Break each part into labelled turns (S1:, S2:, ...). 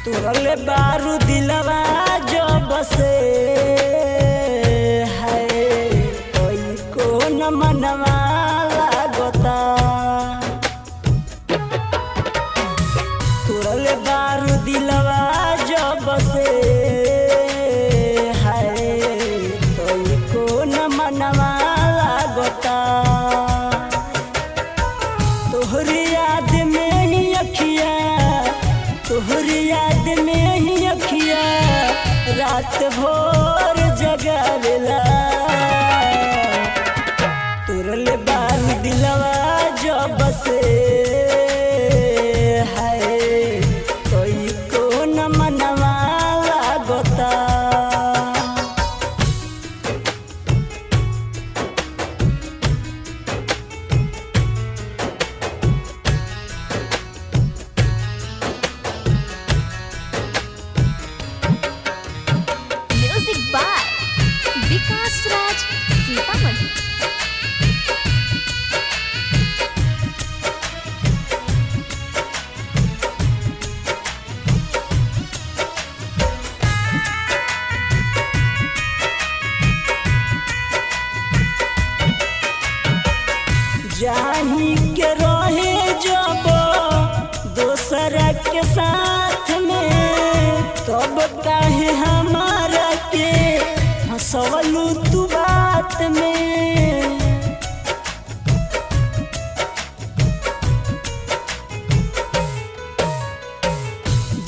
S1: तुरले बारू दिलवा जब से है कोई को न मनवा लागता। तुरले बारू दिलवा जब से है कोई को न मनवा लागता। तोहरी याद में ही अखिया, तोहरी याद में ही अखिया रात भोर जगावेला। तुरले बारू दिलवा जब से है कोई को न मनवा लागता।
S2: म्यूजिक बाय विकास राज सीतामढ़ी।
S1: जाही के रहे जब दोसरा के साथ में, तब काहे हमारा के हंसवलू तू बात में।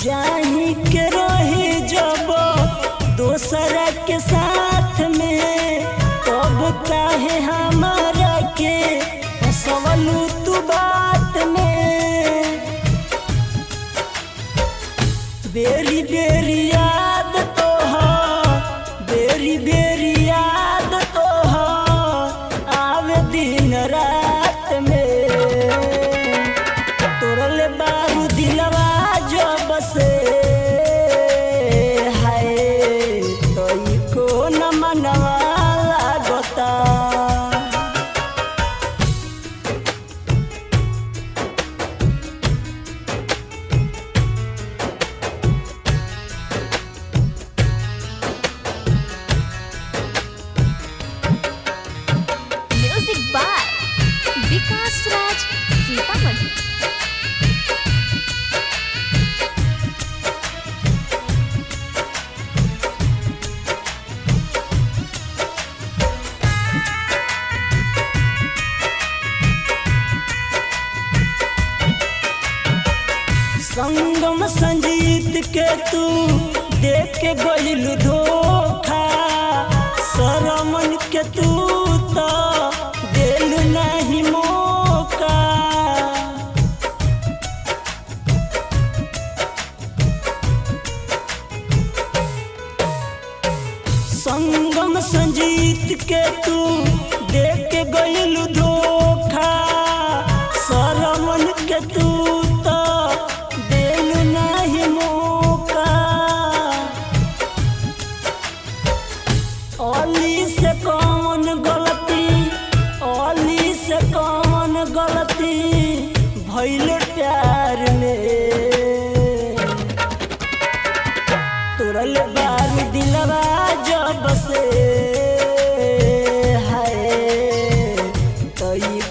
S1: जाही के रहे जब दोसरा के साथ में, तब काहे हमारा के हंसवलू तू बात में। बेरी बेरी याद तो हो, बेरी बेरी याद तो हो आवे दिन रात में। तोरले बारू दिलवा जब से है कोई को न मनवा लागता।
S2: म्यूजिक बाय विकास राज सीतामढ़ी।
S1: संगम संजीत के तू देख के गइलू धोखा। सरमन के तू तो देलू नहीं मौका। संगम संजीत के तू देख के गइलू धोखा। सरमन के तू तो देलू नहीं मौका। ओली से कौन गलती, ओली से कौन गलती भइल प्यार में। तुरल बारू दिलवा जब से है कोई